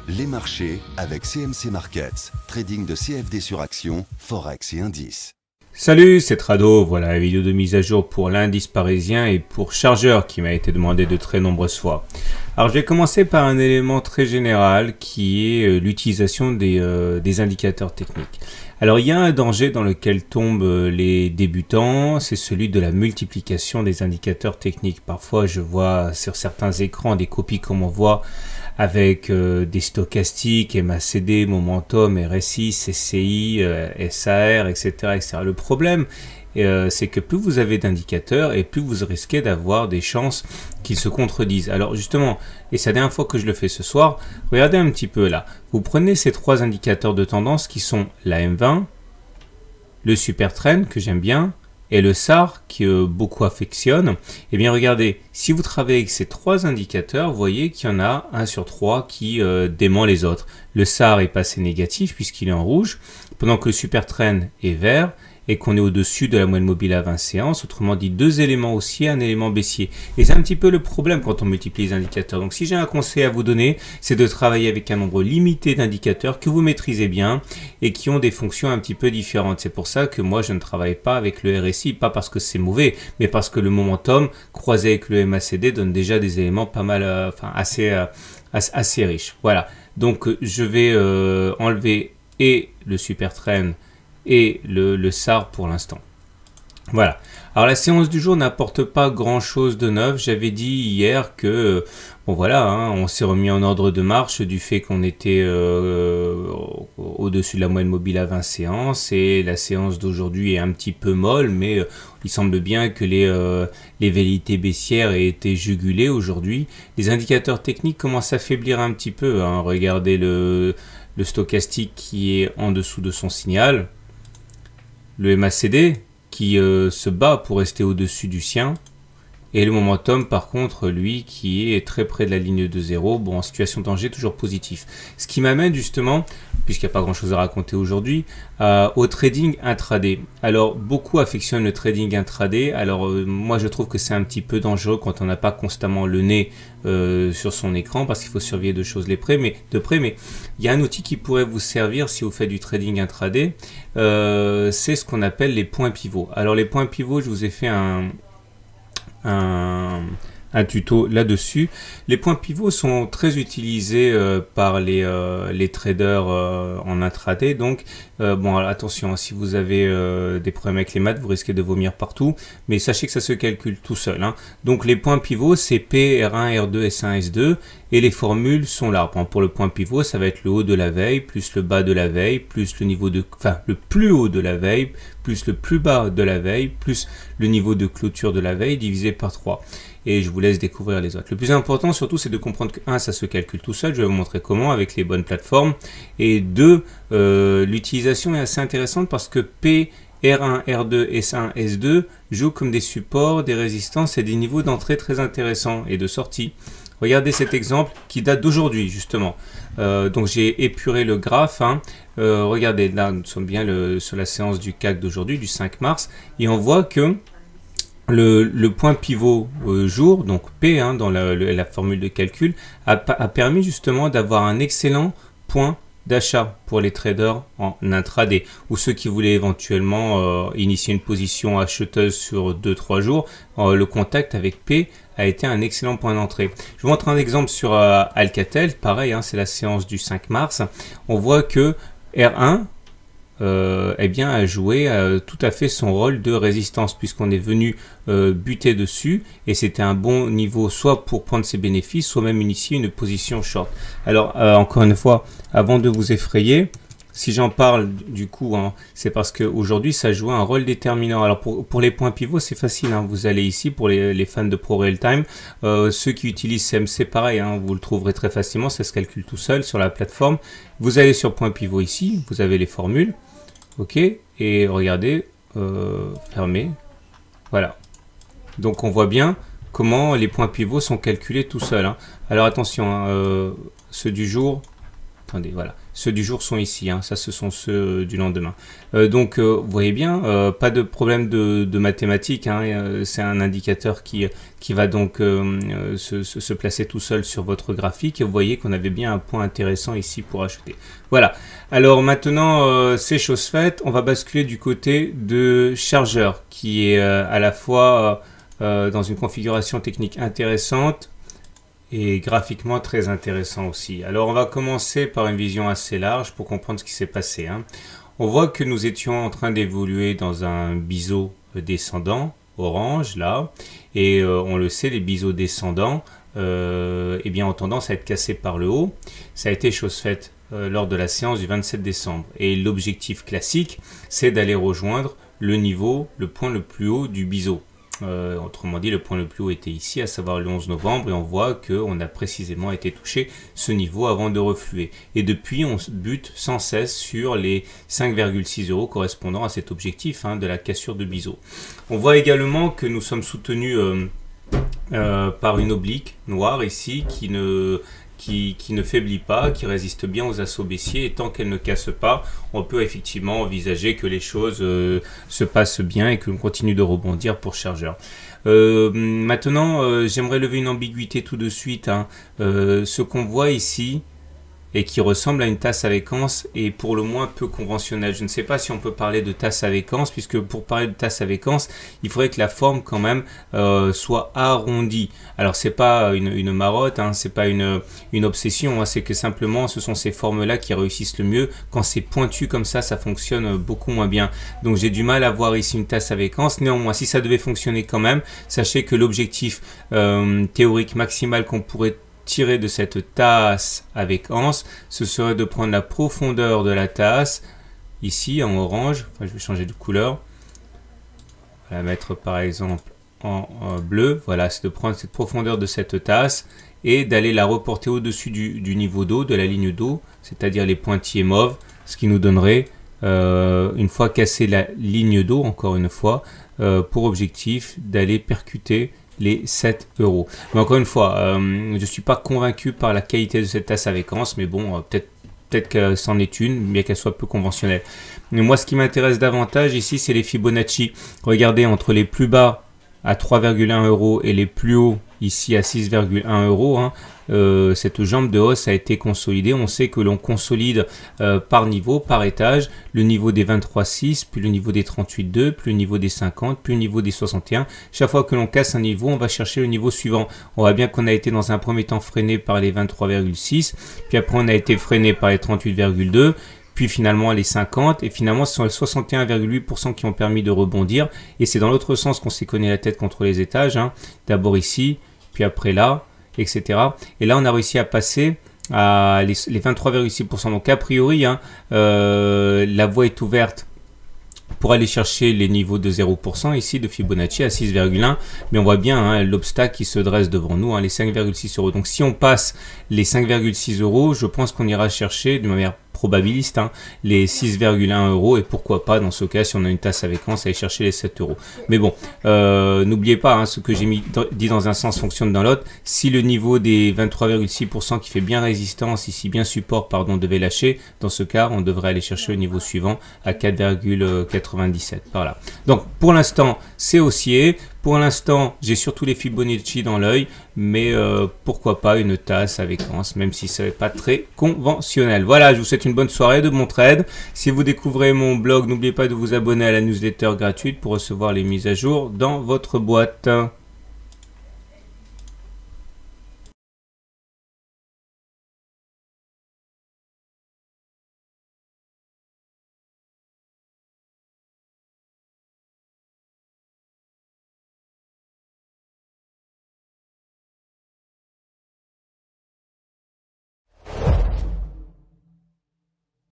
Les marchés avec CMC Markets, trading de CFD sur action, Forex et indices. Salut, c'est Trado, voilà la vidéo de mise à jour pour l'indice parisien et pour chargeur qui m'a été demandé de très nombreuses fois. Alors je vais commencer par un élément très général qui est l'utilisation des indicateurs techniques. Alors il y a un danger dans lequel tombent les débutants, c'est celui de la multiplication des indicateurs techniques. Parfois je vois sur certains écrans des copies comme on voit avec des stochastiques, MACD, Momentum, RSI, CCI, SAR, etc., etc. Le problème, c'est que plus vous avez d'indicateurs et plus vous risquez d'avoir des chances qu'ils se contredisent. Alors justement, et c'est la dernière fois que je le fais ce soir, regardez un petit peu là. Vous prenez ces trois indicateurs de tendance qui sont la M20, le Super Trend que j'aime bien, et le SAR que beaucoup affectionnent. Et bien regardez, si vous travaillez avec ces trois indicateurs, vous voyez qu'il y en a un sur trois qui dément les autres. Le SAR est passé négatif puisqu'il est en rouge, pendant que le Super Trend est vert et qu'on est au-dessus de la moyenne mobile à 20 séances, autrement dit deux éléments haussiers, un élément baissier. Et c'est un petit peu le problème quand on multiplie les indicateurs. Donc si j'ai un conseil à vous donner, c'est de travailler avec un nombre limité d'indicateurs que vous maîtrisez bien et qui ont des fonctions un petit peu différentes. C'est pour ça que moi je ne travaille pas avec le RSI, pas parce que c'est mauvais, mais parce que le momentum croisé avec le MACD donne déjà des éléments pas mal, assez riches. Voilà, donc je vais enlever et le Super Trend et le SAR pour l'instant. Voilà. Alors la séance du jour n'apporte pas grand chose de neuf. J'avais dit hier que bon voilà, hein, on s'est remis en ordre de marche du fait qu'on était au-dessus de la moyenne mobile à 20 séances et la séance d'aujourd'hui est un petit peu molle, mais il semble bien que les velléités baissières aient été jugulées aujourd'hui. Les indicateurs techniques commencent à faiblir un petit peu, hein. Regardez le stochastique qui est en dessous de son signal. Le MACD qui se bat pour rester au-dessus du sien, et le momentum par contre lui qui est très près de la ligne de 0, bon en situation de danger toujours positif. Ce qui m'amène justement, puisqu'il n'y a pas grand chose à raconter aujourd'hui, au trading intraday. Alors beaucoup affectionnent le trading intraday, alors moi je trouve que c'est un petit peu dangereux quand on n'a pas constamment le nez sur son écran parce qu'il faut surveiller de choses de près, mais il y a un outil qui pourrait vous servir si vous faites du trading intraday, c'est ce qu'on appelle les points pivots. Alors les points pivots, je vous ai fait un tuto là-dessus. Les points pivots sont très utilisés par les traders en intraday. Donc, bon, alors, attention, si vous avez des problèmes avec les maths, vous risquez de vomir partout. Mais sachez que ça se calcule tout seul, hein. Donc, les points pivots, c'est P, R1, R2, S1, S2. Et les formules sont là. Pour le point pivot, ça va être le haut de la veille, plus le bas de la veille, plus le niveau de, enfin, le plus haut de la veille, plus le plus bas de la veille, plus le niveau de clôture de la veille, divisé par 3. Et je vous laisse découvrir les autres. Le plus important surtout, c'est de comprendre que 1, ça se calcule tout seul. Je vais vous montrer comment avec les bonnes plateformes. Et 2, l'utilisation est assez intéressante parce que P, R1, R2, S1, S2 jouent comme des supports, des résistances et des niveaux d'entrée très intéressants et de sortie. Regardez cet exemple qui date d'aujourd'hui justement. Donc j'ai épuré le graphe, hein. Regardez, là nous sommes bien sur la séance du CAC d'aujourd'hui, du 5 mars, et on voit que le point pivot jour, donc P, hein, dans la formule de calcul, a permis justement d'avoir un excellent point d'achat pour les traders en intraday ou ceux qui voulaient éventuellement initier une position acheteuse sur 2-3 jours. Le contact avec P a été un excellent point d'entrée. Je vous montre un exemple sur Alcatel, pareil, hein, c'est la séance du 5 mars. On voit que R1 eh bien, a joué tout à fait son rôle de résistance puisqu'on est venu buter dessus et c'était un bon niveau soit pour prendre ses bénéfices, soit même initier une position short. Alors encore une fois, avant de vous effrayer, si j'en parle du coup, hein, c'est parce qu'aujourd'hui ça joue un rôle déterminant. Alors pour les points pivots, c'est facile, hein, vous allez ici pour les fans de Pro Real Time, ceux qui utilisent CMC, pareil, hein, vous le trouverez très facilement, ça se calcule tout seul sur la plateforme. Vous allez sur point pivot ici, vous avez les formules, ok, et regardez, fermé, voilà. Donc on voit bien comment les points pivots sont calculés tout seuls, hein. Alors attention, hein, ceux du jour, attendez, voilà. Ceux du jour sont ici, hein, ça ce sont ceux du lendemain. Donc vous voyez bien, pas de problème de mathématiques, hein, c'est un indicateur qui va donc se placer tout seul sur votre graphique et vous voyez qu'on avait bien un point intéressant ici pour acheter. Voilà, alors maintenant c'est chose faite, on va basculer du côté de chargeur qui est à la fois dans une configuration technique intéressante et graphiquement très intéressant aussi. Alors on va commencer par une vision assez large pour comprendre ce qui s'est passé, hein. On voit que nous étions en train d'évoluer dans un biseau descendant, orange là, et on le sait, les biseaux descendants eh bien, ont tendance à être cassés par le haut. Ça a été chose faite lors de la séance du 27 décembre. Et l'objectif classique, c'est d'aller rejoindre le niveau, le point le plus haut du biseau. Autrement dit, le point le plus haut était ici, à savoir le 11 novembre, et on voit qu'on a précisément été touché ce niveau avant de refluer. Et depuis, on bute sans cesse sur les 5,6 € correspondant à cet objectif, hein, de la cassure de biseau. On voit également que nous sommes soutenus par une oblique noire ici qui ne faiblit pas, qui résiste bien aux assauts baissiers, et tant qu'elle ne casse pas, on peut effectivement envisager que les choses se passent bien et que l'on continue de rebondir pour chargeur. Maintenant, j'aimerais lever une ambiguïté tout de suite, hein. Ce qu'on voit ici, et qui ressemble à une tasse avec anse est pour le moins peu conventionnel. Je ne sais pas si on peut parler de tasse avec anse, puisque pour parler de tasse avec anse, il faudrait que la forme quand même soit arrondie. Alors c'est pas une marotte, hein, c'est pas une obsession, hein, c'est que simplement ce sont ces formes-là qui réussissent le mieux. Quand c'est pointu comme ça fonctionne beaucoup moins bien. Donc j'ai du mal à voir ici une tasse avec anse. Néanmoins, si ça devait fonctionner quand même, sachez que l'objectif théorique maximal qu'on pourrait tirer de cette tasse avec anse, ce serait de prendre la profondeur de la tasse ici en orange. Enfin, je vais changer de couleur, on va la mettre par exemple en bleu. Voilà, c'est de prendre cette profondeur de cette tasse et d'aller la reporter au-dessus du niveau d'eau, de la ligne d'eau, c'est-à-dire les pointillés mauves, ce qui nous donnerait une fois cassé la ligne d'eau, encore une fois, pour objectif d'aller percuter les 7 €. Mais encore une fois, je ne suis pas convaincu par la qualité de cette tasse avec anse, mais bon, peut-être que c'en est une, bien qu'elle soit peu conventionnelle. Mais moi, ce qui m'intéresse davantage ici, c'est les Fibonacci. Regardez, entre les plus bas à 3,1 € et les plus hauts ici à 6,1 €, hein, cette jambe de hausse a été consolidée. On sait que l'on consolide par niveau, par étage, le niveau des 23,6, puis le niveau des 38,2, puis le niveau des 50, puis le niveau des 61. Chaque fois que l'on casse un niveau, on va chercher le niveau suivant. On voit bien qu'on a été dans un premier temps freiné par les 23,6, puis après on a été freiné par les 38,2, puis finalement les 50, et finalement ce sont les 61,8% qui ont permis de rebondir, et c'est dans l'autre sens qu'on s'est cogné la tête contre les étages, hein. D'abord ici, puis après là, etc. Et là on a réussi à passer à les 23,6%. Donc a priori, hein, la voie est ouverte pour aller chercher les niveaux de 0% ici de Fibonacci à 6,1, mais on voit bien, hein, l'obstacle qui se dresse devant nous, hein, les 5,6 €. Donc si on passe les 5,6 €, je pense qu'on ira chercher de manière probabiliste, hein, les 6,1 € et pourquoi pas dans ce cas, si on a une tasse avec anse, aller chercher les 7 €. Mais bon, n'oubliez pas, hein, ce que j'ai dit dans un sens fonctionne dans l'autre. Si le niveau des 23,6% qui fait bien résistance, ici bien support, pardon, devait lâcher, dans ce cas, on devrait aller chercher le niveau suivant à 4,97 par là. Donc pour l'instant, c'est haussier. Pour l'instant, j'ai surtout les Fibonacci dans l'œil, mais pourquoi pas une tasse avec anse, même si ce n'est pas très conventionnel. Voilà, je vous souhaite une bonne soirée, de bons trades. Si vous découvrez mon blog, n'oubliez pas de vous abonner à la newsletter gratuite pour recevoir les mises à jour dans votre boîte.